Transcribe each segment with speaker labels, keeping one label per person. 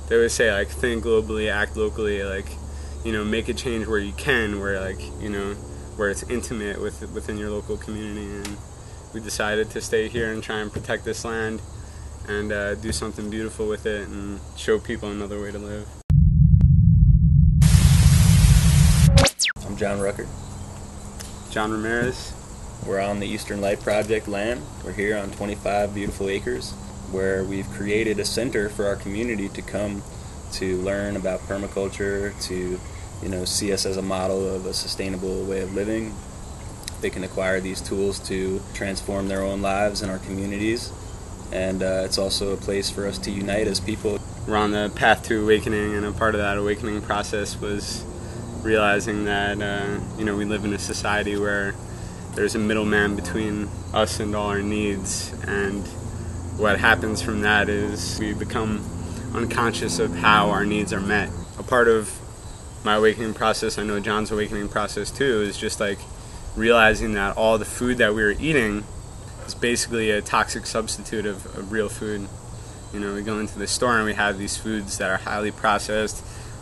Speaker 1: they always say, like, think globally, act locally, like, you know, make a change where you can, where, like, you know, where it's intimate within your local community. And we decided to stay here and try and protect this land and do something beautiful with it and show people another way to live.
Speaker 2: I'm John Rucker.
Speaker 1: John Ramirez.
Speaker 2: We're on the Eastern Light Project land. We're here on 25 beautiful acres where we've created a center for our community to come to learn about permaculture, to, you know, see us as a model of a sustainable way of living. They can acquire these tools to transform their own lives and our communities, and it's also a place for us to unite as people.
Speaker 1: We're on the path to awakening, and a part of that awakening process was realizing that you know, we live in a society where there's a middleman between us and all our needs, and what happens from that is we become unconscious of how our needs are met. A part of my awakening process, I know John's awakening process too, is just like realizing that all the food that we were eating is basically a toxic substitute of real food. You know, we go into the store and we have these foods that are highly processed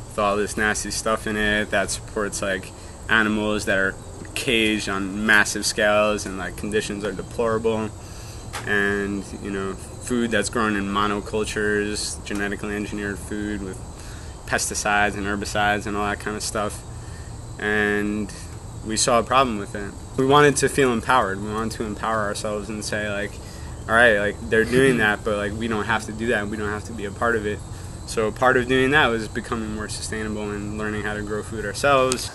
Speaker 1: with all this nasty stuff in it that supports like animals that are caged on massive scales and like conditions are deplorable. And, you know, food that's grown in monocultures, genetically engineered food with pesticides and herbicides and all that kind of stuff. And we saw a problem with it. We wanted to feel empowered. We wanted to empower ourselves and say, like, all right, like, they're doing that, but like, we don't have to do that. We don't have to be a part of it. So part of doing that was becoming more sustainable and learning how to grow food ourselves.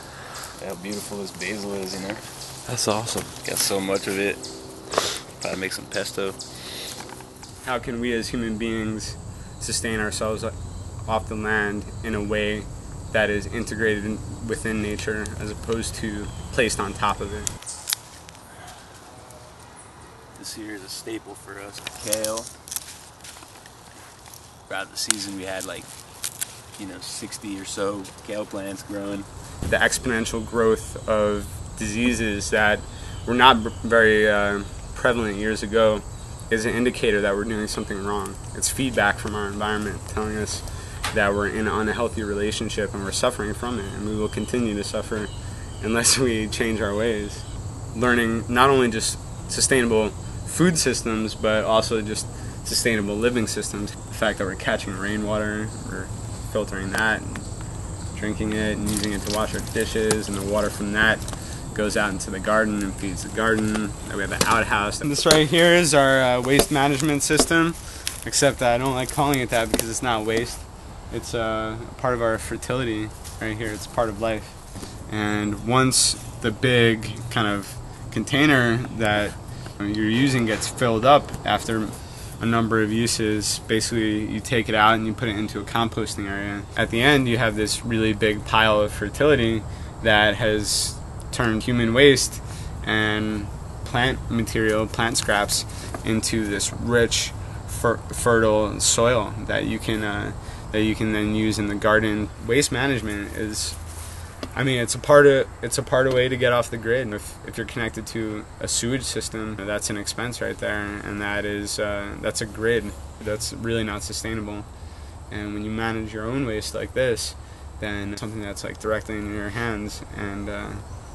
Speaker 2: How beautiful this basil is, you know?
Speaker 3: That's awesome.
Speaker 2: Got so much of it. Probably make some pesto.
Speaker 1: How can we as human beings sustain ourselves off the land in a way that is integrated within nature as opposed to placed on top of it?
Speaker 2: This here is a staple for us. Kale. Throughout the season we had like, you know, 60 or so kale plants growing.
Speaker 1: The exponential growth of diseases that were not very prevalent years ago is an indicator that we're doing something wrong. It's feedback from our environment telling us that we're in an unhealthy relationship and we're suffering from it, and we will continue to suffer unless we change our ways. Learning not only just sustainable food systems, but also just sustainable living systems. The fact that we're catching rainwater, we're filtering that and drinking it and using it to wash our dishes, and the water from that goes out into the garden and feeds the garden. And we have an outhouse. And this right here is our waste management system, except that I don't like calling it that because it's not waste. It's part of our fertility right here. It's part of life. And once the big kind of container that you're using gets filled up after a number of uses, basically you take it out and you put it into a composting area. At the end you have this really big pile of fertility that has turned human waste and plant material, plant scraps, into this rich, fertile soil that you can then use in the garden. Waste management is, I mean, it's a part of way to get off the grid. If you're connected to a sewage system, that's an expense right there, and that's a grid that's really not sustainable. And when you manage your own waste like this, then something that's like directly in your hands and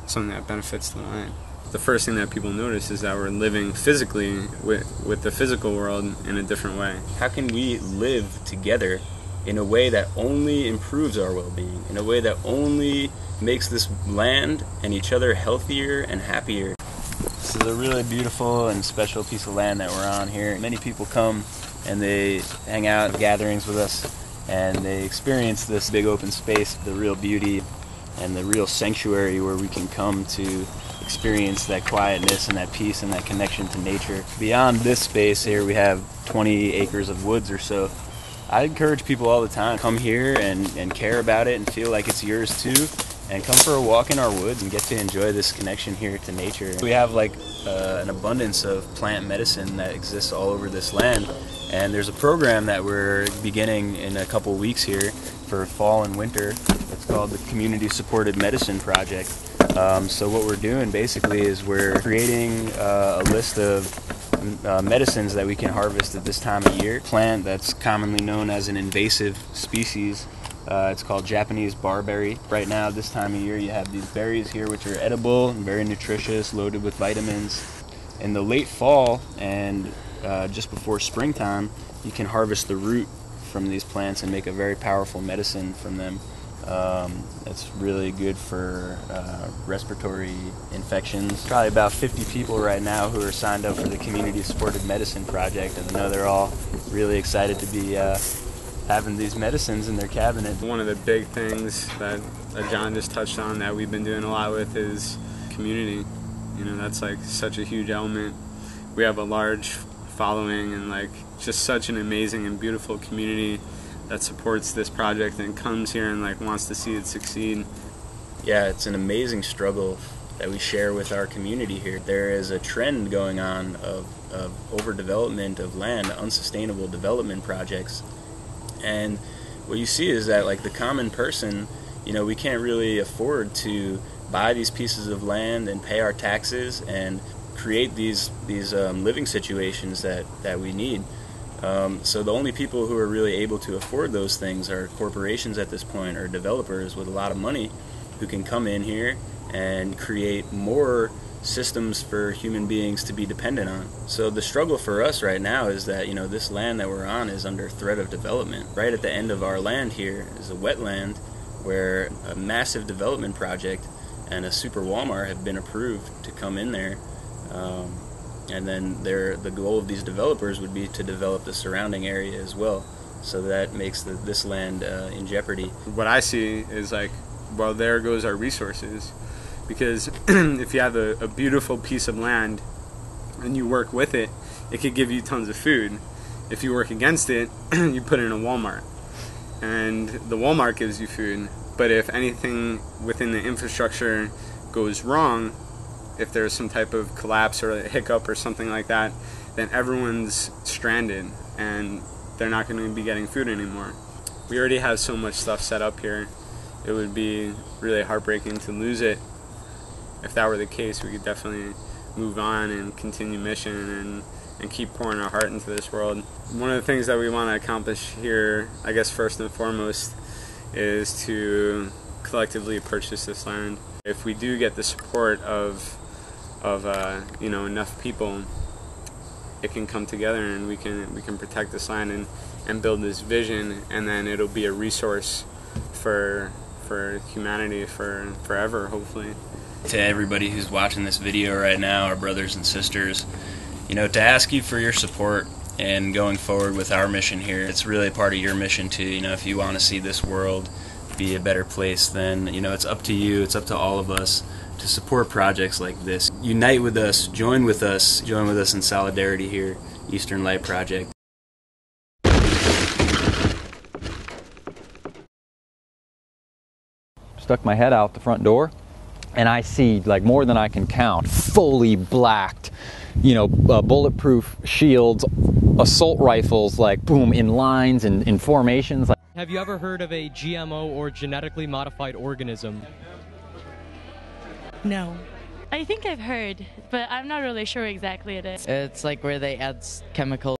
Speaker 1: something that benefits the land. The first thing that people notice is that we're living physically with the physical world in a different way.
Speaker 2: How can we live together in a way that only improves our well-being, in a way that only makes this land and each other healthier and happier? This is a really beautiful and special piece of land that we're on here. Many people come and they hang out in gatherings with us, and they experience this big open space, the real beauty and the real sanctuary where we can come to experience that quietness and that peace and that connection to nature. Beyond this space here, we have 20 acres of woods or so. I encourage people all the time, come here and care about it and feel like it's yours too, and come for a walk in our woods and get to enjoy this connection here to nature. We have like an abundance of plant medicine that exists all over this land, and there's a program that we're beginning in a couple weeks here for fall and winter. It's called the Community Supported Medicine Project. So what we're doing basically is we're creating a list of medicines that we can harvest at this time of year. Plant that's commonly known as an invasive species. It's called Japanese barberry. Right now, this time of year, you have these berries here which are edible and very nutritious, loaded with vitamins. In the late fall and just before springtime, you can harvest the root from these plants and make a very powerful medicine from them. It's really good for respiratory infections. Probably about 50 people right now who are signed up for the Community Supported Medicine Project, and I know they're all really excited to be having these medicines in their cabinet.
Speaker 1: One of the big things that John just touched on that we've been doing a lot with is community. You know, that's like such a huge element. We have a large following and like just such an amazing and beautiful community that supports this project and comes here and like wants to see it succeed.
Speaker 2: Yeah, it's an amazing struggle that we share with our community here. There is a trend going on of overdevelopment of land, unsustainable development projects. And what you see is that like the common person, you know, we can't really afford to buy these pieces of land and pay our taxes and create these living situations that we need. So the only people who are really able to afford those things are corporations at this point, or developers with a lot of money who can come in here and create more systems for human beings to be dependent on. So the struggle for us right now is that, you know, this land that we're on is under threat of development. Right at the end of our land here is a wetland where a massive development project and a super Walmart have been approved to come in there. And then the goal of these developers would be to develop the surrounding area as well. So that makes this land in jeopardy.
Speaker 1: What I see is like, well, there goes our resources. Because if you have a beautiful piece of land and you work with it, it could give you tons of food. If you work against it, you put it in a Walmart. And the Walmart gives you food. But if anything within the infrastructure goes wrong, if there's some type of collapse or a hiccup or something like that, then everyone's stranded and they're not going to be getting food anymore. We already have so much stuff set up here. It would be really heartbreaking to lose it. If that were the case, we could definitely move on and continue mission and keep pouring our heart into this world. One of the things that we want to accomplish here, I guess first and foremost, is to collectively purchase this land. If we do get the support of you know, enough people, it can come together and we can protect this land and build this vision, and then it'll be a resource for humanity for forever, hopefully.
Speaker 2: To everybody who's watching this video right now, our brothers and sisters, you know, to ask you for your support and going forward with our mission here. It's really part of your mission too. You know, if you want to see this world be a better place, then, you know, it's up to you, it's up to all of us to support projects like this. Unite with us, join with us in solidarity here, Eastern Light Project.
Speaker 3: Stuck my head out the front door, and I see like more than I can count, fully blacked, you know, bulletproof shields, assault rifles, like boom, in lines and in formations.
Speaker 4: Have you ever heard of a GMO or genetically modified organism?
Speaker 5: No. I think I've heard, but I'm not really sure exactly it is.
Speaker 6: It's like where they add chemicals